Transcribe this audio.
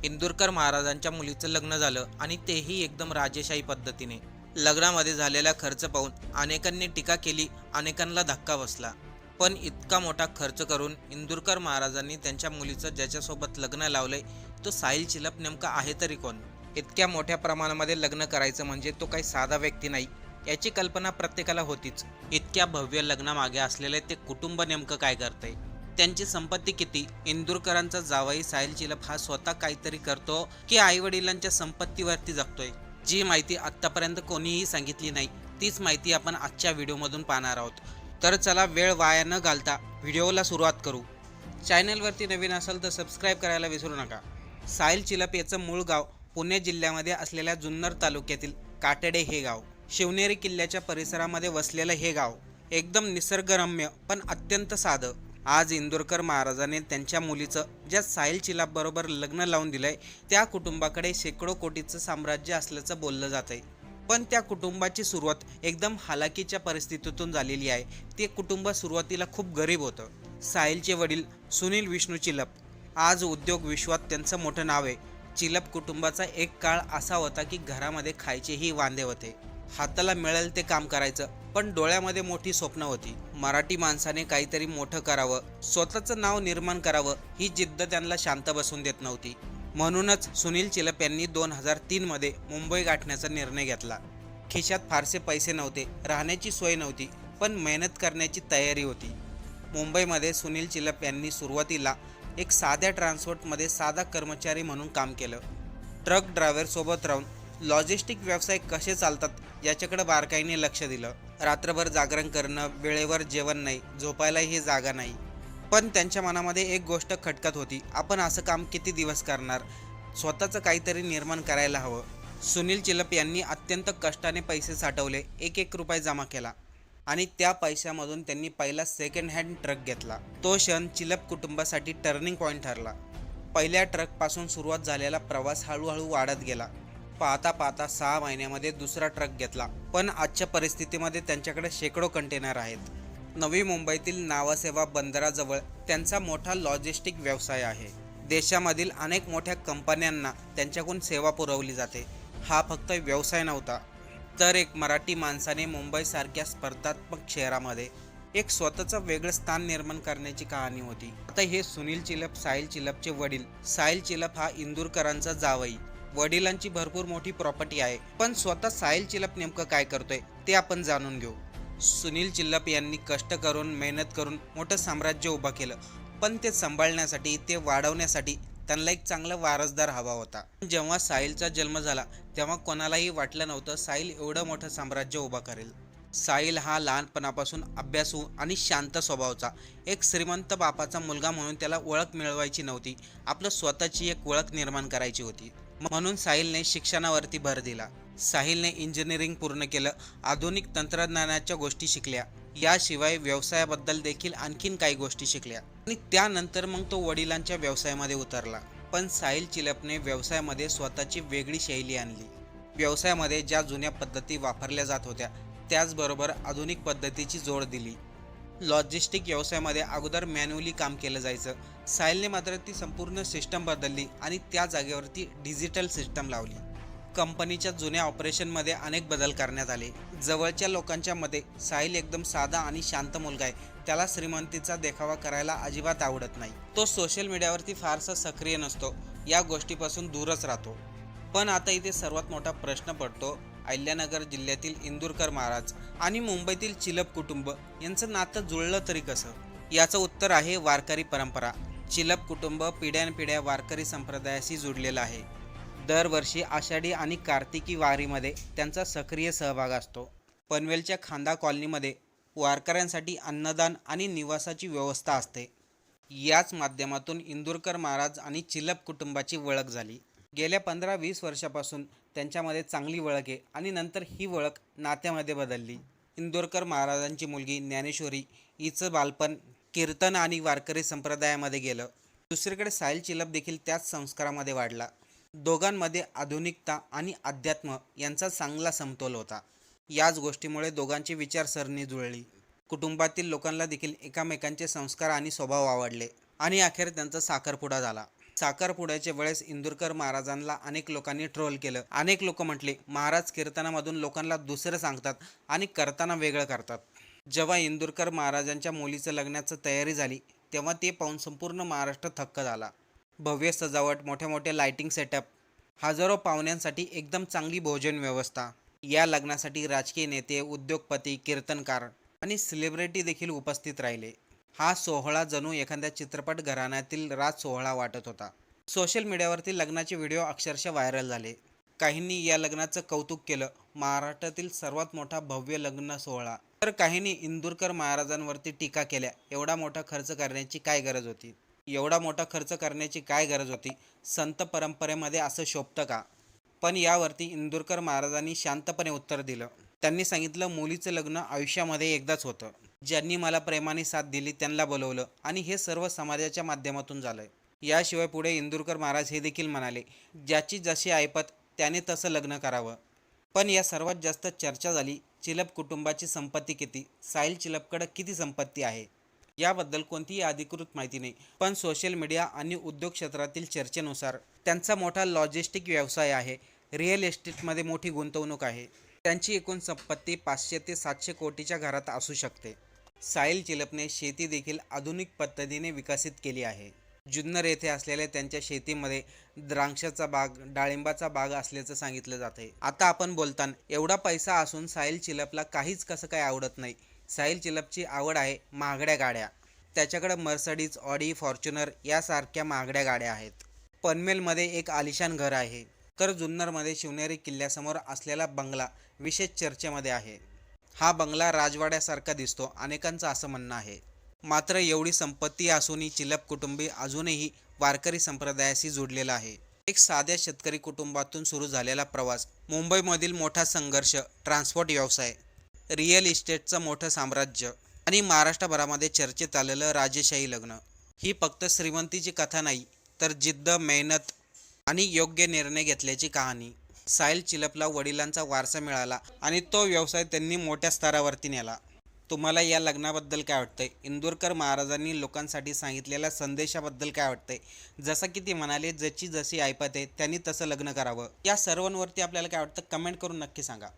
इंदुरकर महाराजांच्या मुलीचं लग्न झालं आणि तेही एकदम राजेशाही पद्धतीने. लग्नामध्ये झालेला खर्च पाहून अनेकांनी टीका केली, अनेकांना धक्का बसला. पण इतका मोठा खर्च करून इंदुरकर महाराजांनी त्यांच्या मुलीचं ज्याच्यासोबत लग्न लावलंय तो साहिल चिलप नेमका आहे तरी कोण? इतक्या मोठ्या प्रमाणामध्ये लग्न करायचं म्हणजे तो काही साधा व्यक्ती नाही, याची कल्पना प्रत्येकाला होतीच. इतक्या भव्य लग्नामागे असलेले ते कुटुंब नेमकं काय करतंय, त्यांची संपत्ती किती, इंदुरकरांचा जावई साहिल चिलप हा स्वतः काहीतरी करतो की आई वडिलांच्या संपत्तीवरती जगतोय, जी माहिती आत्तापर्यंत कोणीही सांगितली नाही तीच माहिती आपण आजच्या व्हिडिओमधून पाहणार आहोत. तर चला वेळ वाया न घालता व्हिडिओला सुरुवात करू. चॅनलवरती नवीन असाल तर सबस्क्राईब करायला विसरू नका. साहिल चिलप याचं मूळ गाव पुणे जिल्ह्यामध्ये असलेल्या जुन्नर तालुक्यातील काटेडे हे गाव. शिवनेरी किल्ल्याच्या परिसरामध्ये वसलेलं हे गाव एकदम निसर्गरम्य पण अत्यंत साधं. आज इंदुरकर महाराजांनी त्यांच्या मुलीचं ज्या साहिल चिलाबरोबर लग्न लावून दिलंय त्या कुटुंबाकडे शेकडो कोटीचं साम्राज्य असल्याचं बोललं जात आहे. पण त्या कुटुंबाची सुरुवात एकदम हालाकीच्या परिस्थितीतून झालेली आहे. ते कुटुंब सुरुवातीला खूप गरीब होतं. साहिलचे वडील सुनील विष्णू चिलप आज उद्योग विश्वात त्यांचं मोठं नाव आहे. चिलप कुटुंबाचा एक काळ असा होता की घरामध्ये खायचेही वांदे होते. हाताला मिळेल ते काम करायचं, पण डोळ्यामध्ये मोठी स्वप्न होती. मराठी माणसाने काहीतरी मोठं करावं, स्वतःचं नाव निर्माण करावं, ही जिद्द त्यांना शांत बसून देत नव्हती. म्हणूनच सुनील चिलप यांनी 2003 मध्ये मुंबई गाठण्याचा निर्णय घेतला. खिशात फारसे पैसे नव्हते, राहण्याची सोय नव्हती, पण मेहनत करण्याची तयारी होती. मुंबईमध्ये सुनील चिलप यांनी सुरुवातीला एक साध्या ट्रान्सपोर्टमध्ये साधा कर्मचारी म्हणून काम केलं. ट्रक ड्रायव्हर सोबत राहून लॉजिस्टिक व्यवसाय कसे चालतात याच्याकडे बारकाईने लक्ष दिलं. रात्रभर जागरण करणं, वेळेवर जेवण नाही, झोपायलाही जागा नाही. पण त्यांच्या मनामध्ये एक गोष्ट खटकत होती, आपण असं काम किती दिवस करणार, स्वतःचं काहीतरी निर्माण करायला हवं. सुनील चिलप यांनी अत्यंत कष्टाने पैसे साठवले, एक एक रुपये जमा केला आणि त्या पैशामधून त्यांनी पहिला सेकंड हँड ट्रक घेतला. तो क्षण चिलप कुटुंबासाठी टर्निंग पॉईंट ठरला. पहिल्या ट्रकपासून सुरुवात झालेला प्रवास हळूहळू वाढत गेला. पाहता पाहता 6 महिन्यामध्ये दुसरा ट्रक घेतला. पण आजच्या परिस्थितीमध्ये त्यांच्याकडे शेकडो कंटेनर आहेत. नवी मुंबईतील नावासेवा बंदराजवळ त्यांचा मोठा लॉजिस्टिक व्यवसाय आहे. देशामधील अनेक मोठ्या कंपन्यांना त्यांच्याकडून सेवा पुरवली जाते. हा फक्त व्यवसाय नव्हता, तर एक मराठी माणसाने मुंबईसारख्या स्पर्धात्मक शहरामध्ये एक स्वतःचं वेगळं स्थान निर्माण करण्याची कहाणी होती. आता हे सुनील चिलप, साहिल चिलपचे वडील. साहिल चिलप हा इंदुरकरांचा जावई. वडिलांची भरपूर मोठी प्रॉपर्टी आहे, पण स्वतः साहिल चिलप नेमकं काय करतोय ते आपण जाणून घेऊ. सुनील चिलप यांनी कष्ट करून, मेहनत करून मोठं साम्राज्य उभं केलं, पण ते सांभाळण्यासाठी, ते वाढवण्यासाठी त्यांना एक चांगला वारसदार हवा होता. जेव्हा साहिलचा जन्म झाला तेव्हा कोणालाही वाटलं नव्हतं साहिल एवढं मोठं साम्राज्य उभं करेल. साहिल हा लहानपणापासून अभ्यासू आणि शांत स्वभावाचा एक श्रीमंत बापाचा मुलगा म्हणून त्याला ओळख मिळवायची नव्हती, आपलं स्वतःची एक ओळख निर्माण करायची होती. म्हणून साहिलने शिक्षणावरती भर दिला. साहिलने इंजिनिअरिंग पूर्ण केलं, आधुनिक तंत्रज्ञानाच्या गोष्टी शिकल्या, याशिवाय व्यवसायाबद्दल देखील आणखीन काही गोष्टी शिकल्या आणि त्यानंतर मग तो वडिलांच्या व्यवसायामध्ये उतरला. पण साहिल चिलपने व्यवसायामध्ये स्वतःची वेगळी शैली आणली. व्यवसायामध्ये ज्या जुन्या पद्धती वापरल्या जात होत्या त्याचबरोबर आधुनिक पद्धतीची जोड दिली. लॉजिस्टिक व्यवसायामध्ये अगोदर मॅन्युअली काम केलं जायचं. साहिलने मात्र ती संपूर्ण सिस्टम बदलली आणि त्या जागेवरती डिजिटल सिस्टम लावली. कंपनीच्या जुन्या ऑपरेशनमध्ये अनेक बदल करण्यात आले. जवळच्या लोकांच्या मते साहिल एकदम साधा आणि शांत मुलगा आहे, त्याला श्रीमंतीचा देखावा करायला अजिबात आवडत नाही, तो सोशल मीडियावरती फारसा सक्रिय नसतो, या गोष्टीपासून दूरच राहतो. पण आता इथे सर्वात मोठा प्रश्न पडतो, अहिल्यानगर जिल्ह्यातील इंदुरकर महाराज आणि मुंबईतील चिलप कुटुंब यांचं नातं जुळलं तरी कसं? याचं उत्तर आहे वारकरी परंपरा. चिलप कुटुंब पिढ्यानपिढ्या वारकरी संप्रदायाशी जुडलेलं आहे. दरवर्षी आषाढी आणि कार्तिकी वारीमध्ये त्यांचा सक्रिय सहभाग असतो. पनवेलच्या खांदा कॉलनीमध्ये वारकऱ्यांसाठी अन्नदान आणि निवासाची व्यवस्था असते. याच माध्यमातून इंदुरकर महाराज आणि चिलप कुटुंबाची ओळख झाली. गेल्या 15-20 वर्षापासून त्यांच्यामध्ये चांगली ओळख आहे आणि नंतर ही ओळख नात्यामध्ये बदलली. इंदुरकर महाराजांची मुलगी ज्ञानेश्वरी हिचं बालपण कीर्तन आणि वारकरी संप्रदायामध्ये गेलं. दुसरीकडे साहिल चिलप देखील त्याच संस्कारामध्ये वाढला. दोघांमध्ये आधुनिकता आणि अध्यात्म यांचा चांगला समतोल होता. याच गोष्टीमुळे दोघांची विचारसरणी जुळली. कुटुंबातील लोकांना देखील एकमेकांचे संस्कार आणि स्वभाव आवडले आणि अखेर त्यांचा साखरपुडा झाला. साखरपुड्याच्या वेळेस इंदुरकर महाराजांना अनेक लोकांनी ट्रोल केलं. अनेक लोक म्हटले महाराज कीर्तनामधून लोकांना दुसरं सांगतात आणि करताना वेगळं करतात. जेव्हा इंदुरकर महाराजांच्या मुलीचं लग्नाची तयारी झाली तेव्हा ते पाहून संपूर्ण महाराष्ट्र थक्क झाला. भव्य सजावट, मोठ्या मोठ्या लाइटिंग सेटअप, हजारो पाहुण्यांसाठी एकदम चांगली भोजन व्यवस्था. या लग्नासाठी राजकीय नेते, उद्योगपती, कीर्तनकार आणि सेलिब्रिटी देखील उपस्थित राहिले. हा सोहळा जणू एखाद्या चित्रपट घराण्यातील राज सोहळा वाटत होता. सोशल मीडियावरती लग्नाचे व्हिडिओ अक्षरशः व्हायरल झाले. काहींनी या लग्नाचं कौतुक केलं, महाराष्ट्रातील सर्वात मोठा भव्य लग्न सोहळा. तर काहींनी इंदुरकर महाराजांवरती टीका केल्या. एवढा मोठा खर्च करण्याची काय गरज होती? संत परंपरेमध्ये असं शोभतं का? पण यावरती इंदुरकर महाराजांनी शांतपणे उत्तर दिलं. त्यांनी सांगितलं, मुलीचं लग्न आयुष्यामध्ये एकदाच होतं. ज्यांनी मला प्रेमाने साथ दिली त्यांना बोलवलं आणि हे सर्व समाजाच्या माध्यमातून झालंय. याशिवाय पुढे इंदुरकर महाराज हे देखील म्हणाले, ज्याची जशी ऐपत त्याने तसं लग्न करावं. पण या सर्वात जास्त चर्चा झाली, चिलप कुटुंबाची संपत्ती किती? साहिल चिलपकडे किती संपत्ती आहे? याबद्दल कोणतीही अधिकृत माहिती नाही. पण सोशल मीडिया आणि उद्योग क्षेत्रातील चर्चेनुसार त्यांचा मोठा लॉजिस्टिक व्यवसाय आहे. रिअल एस्टेटमध्ये मोठी गुंतवणूक आहे. त्यांची एकूण संपत्ती 500 ते 700 कोटीच्या घरात असू शकते. साहिल चिलपने शेती देखील आधुनिक पद्धतीने विकसित केली आहे. जुन्नर येथे असलेल्या त्यांच्या शेतीमध्ये द्राक्षाचा बाग, डाळिंबाचा बाग असल्याचं सांगितलं जाते. आता आपण बोलताना एवढा पैसा असून साहिल चिलपला काहीच कसं काय आवडत नाही. साहिल चिलपची आवड आहे महागड्या गाड्या. त्याच्याकडे मर्सडीज, ऑडी, फॉर्च्युनर यासारख्या महागड्या गाड्या आहेत. पनवेलमध्ये एक आलिशान घर आहे. तर जुन्नरमध्ये शिवनेरी किल्ल्यासमोर असलेला बंगला विशेष चर्चेमध्ये आहे. हा बंगला राजवाड्यासारखा दिसतो, अनेकांचं असं म्हणणं आहे. मात्र एवढी संपत्ती असूनही चिलप कुटुंबी अजूनही वारकरी संप्रदायाशी जोडलेला आहे. एक साध्या शेतकरी कुटुंबातून सुरू झालेला प्रवास, मुंबईमधील मोठा संघर्ष, ट्रान्सपोर्ट व्यवसाय, रिअल इस्टेटचं मोठं साम्राज्य आणि महाराष्ट्रभरामध्ये चर्चेत आलेलं राजेशाही लग्न. ही फक्त श्रीमंतीची कथा नाही, तर जिद्द, मेहनत आणि योग्य निर्णय घेतल्याची कहाणी. साहिल चिलपला वडिलांचा वारसा मिळाला आणि तो व्यवसाय त्यांनी मोठ्या स्तरावरती नेला. तुम्हाला या लग्नाबद्दल काय वाटतंय? इंदुरकर महाराजांनी लोकांसाठी सांगितलेल्या संदेशाबद्दल काय वाटतंय? जसं की ते म्हणाले, ज्याची जशी ऐपत आहे त्यांनी तसं लग्न करावं. या सर्वांवरती आपल्याला काय वाटतं? कमेंट करून नक्की सांगा.